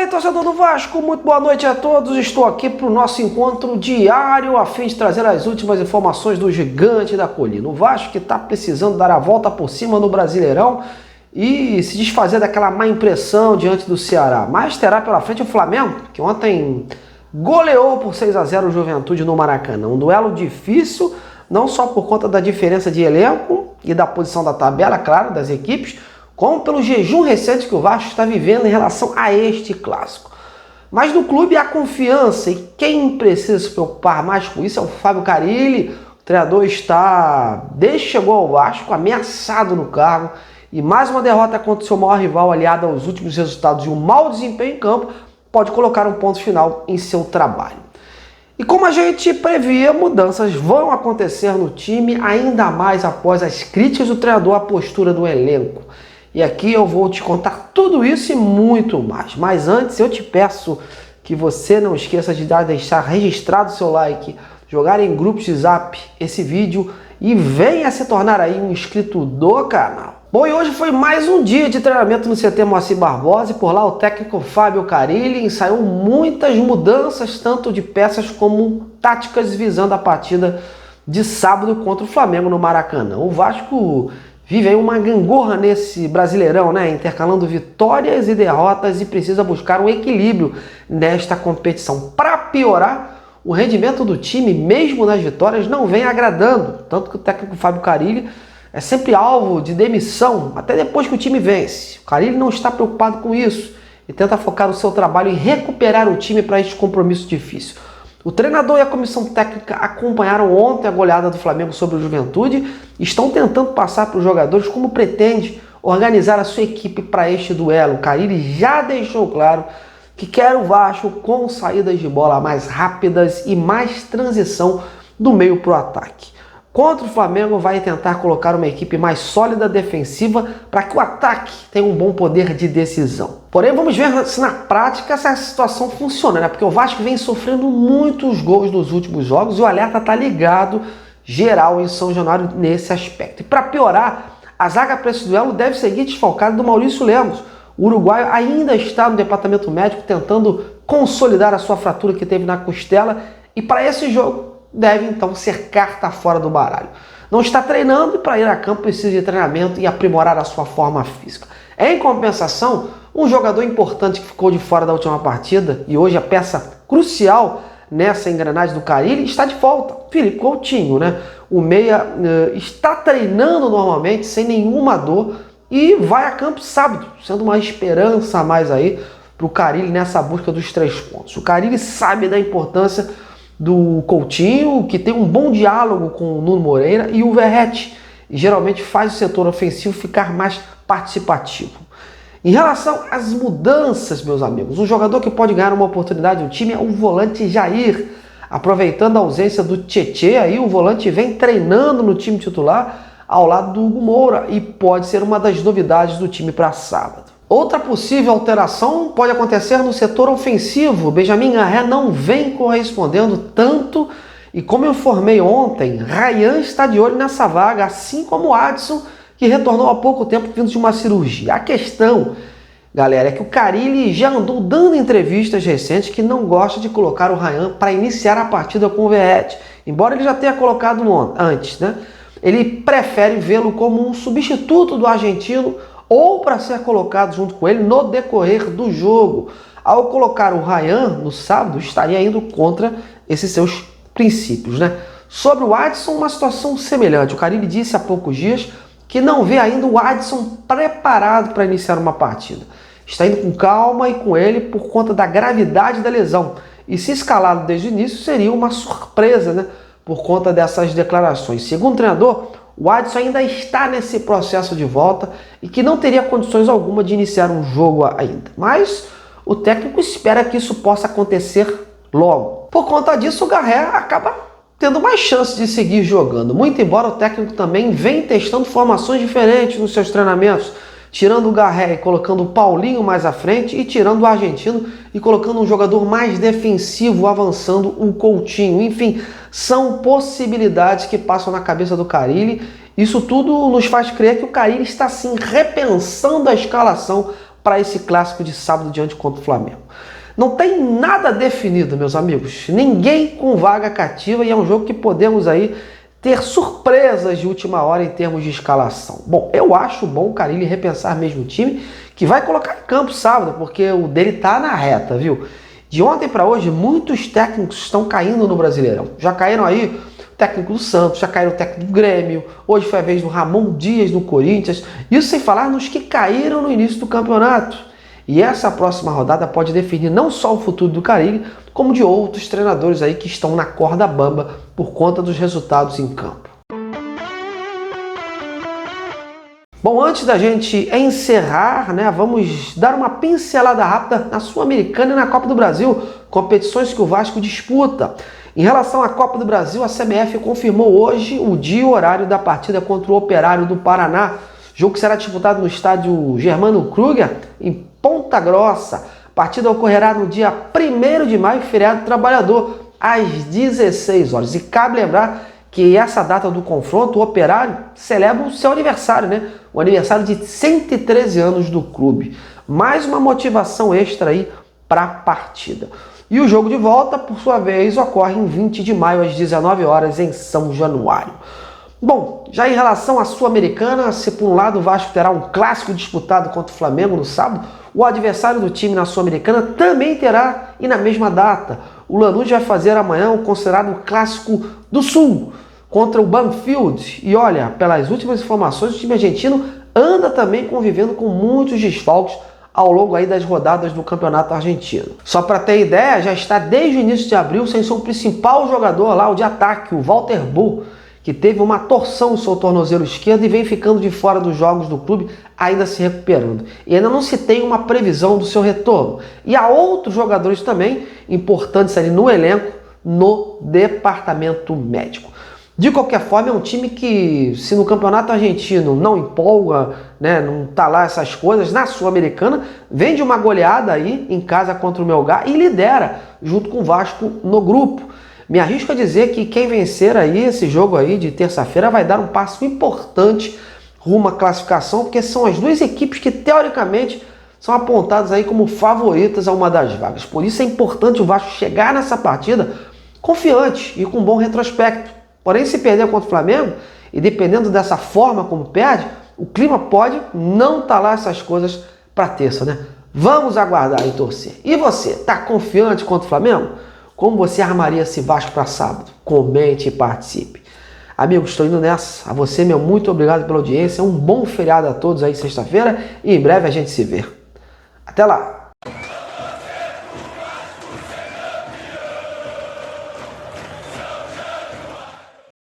Torcedor do Vasco, muito boa noite a todos. Estou aqui para o nosso encontro diário a fim de trazer as últimas informações do gigante da colina. O Vasco que está precisando dar a volta por cima no Brasileirão e se desfazer daquela má impressão diante do Ceará. Mas terá pela frente o Flamengo, que ontem goleou por 6-0 o Juventude no Maracanã. Um duelo difícil, não só por conta da diferença de elenco e da posição da tabela, claro, das equipes, como pelo jejum recente que o Vasco está vivendo em relação a este clássico. Mas no clube há confiança e quem precisa se preocupar mais com isso é o Fábio Carille. O treinador está, desde que chegou ao Vasco, ameaçado no cargo e mais uma derrota contra o seu maior rival aliada aos últimos resultados e um mau desempenho em campo pode colocar um ponto final em seu trabalho. E como a gente previa, mudanças vão acontecer no time, ainda mais após as críticas do treinador à postura do elenco. E aqui eu vou te contar tudo isso e muito mais. Mas antes eu te peço que você não esqueça de deixar registrado o seu like, jogar em grupos de zap esse vídeo e venha se tornar aí um inscrito do canal. Bom, e hoje foi mais um dia de treinamento no CT Moacir Barbosa e por lá o técnico Fábio Carille ensaiou muitas mudanças, tanto de peças como táticas visando a partida de sábado contra o Flamengo no Maracanã. O Vasco vive aí uma gangorra nesse Brasileirão, né? Intercalando vitórias e derrotas e precisa buscar um equilíbrio nesta competição. Para piorar, o rendimento do time, mesmo nas vitórias, não vem agradando. Tanto que o técnico Fábio Carille é sempre alvo de demissão, até depois que o time vence. O Carille não está preocupado com isso e tenta focar o seu trabalho em recuperar o time para este compromisso difícil. O treinador e a comissão técnica acompanharam ontem a goleada do Flamengo sobre o Juventude e estão tentando passar para os jogadores como pretende organizar a sua equipe para este duelo. O Carille já deixou claro que quer o Vasco com saídas de bola mais rápidas e mais transição do meio para o ataque. Contra o Flamengo vai tentar colocar uma equipe mais sólida defensiva para que o ataque tenha um bom poder de decisão. Porém, vamos ver se na prática essa situação funciona, né? Porque o Vasco vem sofrendo muitos gols nos últimos jogos e o alerta está ligado geral em São Januário nesse aspecto. E para piorar, a zaga para esse duelo deve seguir desfalcada do Maurício Lemos. O uruguaio ainda está no departamento médico tentando consolidar a sua fratura que teve na costela e para esse jogo deve então ser carta fora do baralho. Não está treinando e para ir a campo precisa de treinamento e aprimorar a sua forma física. Em compensação, um jogador importante que ficou de fora da última partida e hoje a peça crucial nessa engrenagem do Carille está de volta. Felipe Coutinho, né? O meia está treinando normalmente sem nenhuma dor e vai a campo sábado, sendo uma esperança a mais aí para o Carille nessa busca dos 3 pontos. O Carille sabe da importância do Coutinho, que tem um bom diálogo com o Nuno Moreira e o Verratti, e geralmente faz o setor ofensivo ficar mais participativo. Em relação às mudanças, meus amigos, um jogador que pode ganhar uma oportunidade no time é o volante Jair. Aproveitando a ausência do Tietê, aí o volante vem treinando no time titular ao lado do Hugo Moura e pode ser uma das novidades do time para sábado. Outra possível alteração pode acontecer no setor ofensivo. Benjamin Garré não vem correspondendo tanto e como eu informei ontem, Ryan está de olho nessa vaga, assim como o Adson, que retornou há pouco tempo vindo de uma cirurgia. A questão, galera, é que o Carille já andou dando entrevistas recentes que não gosta de colocar o Ryan para iniciar a partida com o Verratti, embora ele já tenha colocado antes, né? Ele prefere vê-lo como um substituto do argentino ou para ser colocado junto com ele no decorrer do jogo. Ao colocar o Ryan no sábado, estaria indo contra esses seus princípios, né? Sobre o Adson, uma situação semelhante. O Carille disse há poucos dias que não vê ainda o Adson preparado para iniciar uma partida. Está indo com calma e com ele por conta da gravidade da lesão. E se escalado desde o início, seria uma surpresa, né? Por conta dessas declarações. Segundo o treinador, o Adson ainda está nesse processo de volta e que não teria condições alguma de iniciar um jogo ainda. Mas o técnico espera que isso possa acontecer logo. Por conta disso, o Garré acaba tendo mais chance de seguir jogando. Muito embora o técnico também venha testando formações diferentes nos seus treinamentos, tirando o Garré e colocando o Paulinho mais à frente e tirando o argentino e colocando um jogador mais defensivo, avançando o Coutinho. Enfim, são possibilidades que passam na cabeça do Carille. Isso tudo nos faz crer que o Carille está sim repensando a escalação para esse clássico de sábado diante contra o Flamengo. Não tem nada definido, meus amigos. Ninguém com vaga cativa e é um jogo que podemos aí ter surpresas de última hora em termos de escalação. Bom, eu acho bom o Carille repensar mesmo o time que vai colocar em campo sábado, porque o dele tá na reta, viu? De ontem para hoje, muitos técnicos estão caindo no Brasileirão. Já caíram aí o técnico do Santos, já caíram o técnico do Grêmio, hoje foi a vez do Ramon Dias no Corinthians, isso sem falar nos que caíram no início do campeonato. E essa próxima rodada pode definir não só o futuro do Carille, como de outros treinadores aí que estão na corda bamba por conta dos resultados em campo. Bom, antes da gente encerrar, vamos dar uma pincelada rápida na Sul-Americana e na Copa do Brasil, competições que o Vasco disputa. Em relação à Copa do Brasil, a CBF confirmou hoje o dia e o horário da partida contra o Operário do Paraná, jogo que será disputado no estádio Germano Kruger, em Ponta Grossa. A partida ocorrerá no dia 1º de maio, feriado trabalhador, às 16 horas. E cabe lembrar que essa data do confronto, o Operário celebra o seu aniversário, o aniversário de 113 anos do clube. Mais uma motivação extra aí para a partida. E o jogo de volta, por sua vez, ocorre em 20 de maio, às 19 horas, em São Januário. Bom, já em relação à Sul-Americana, se por um lado o Vasco terá um clássico disputado contra o Flamengo no sábado, o adversário do time na Sul-Americana também terá, e na mesma data. O Lanús vai fazer amanhã o considerado Clássico do Sul contra o Banfield. E olha, pelas últimas informações, o time argentino anda também convivendo com muitos desfalques ao longo aí das rodadas do Campeonato Argentino. Só para ter ideia, já está desde o início de abril sem seu principal jogador lá, o de ataque, o Walter Bull, que teve uma torção no seu tornozelo esquerdo e vem ficando de fora dos jogos do clube, ainda se recuperando. E ainda não se tem uma previsão do seu retorno. E há outros jogadores também importantes ali no elenco, no departamento médico. De qualquer forma, é um time que, se no Campeonato Argentino não empolga, não tá lá essas coisas, na Sul-Americana, vem de uma goleada aí em casa contra o Melgar e lidera, junto com o Vasco, no grupo. Me arrisco a dizer que quem vencer aí esse jogo aí de terça-feira vai dar um passo importante rumo à classificação, porque são as duas equipes que, teoricamente, são apontadas aí como favoritas a uma das vagas. Por isso é importante o Vasco chegar nessa partida confiante e com bom retrospecto. Porém, se perder contra o Flamengo, e dependendo dessa forma como perde, o clima pode não estar lá essas coisas para terça, Vamos aguardar e torcer. E você, tá confiante contra o Flamengo? Como você armaria esse Vasco para sábado? Comente e participe. Amigos, estou indo nessa. A você, meu muito obrigado pela audiência. Um bom feriado a todos aí sexta-feira e em breve a gente se vê. Até lá!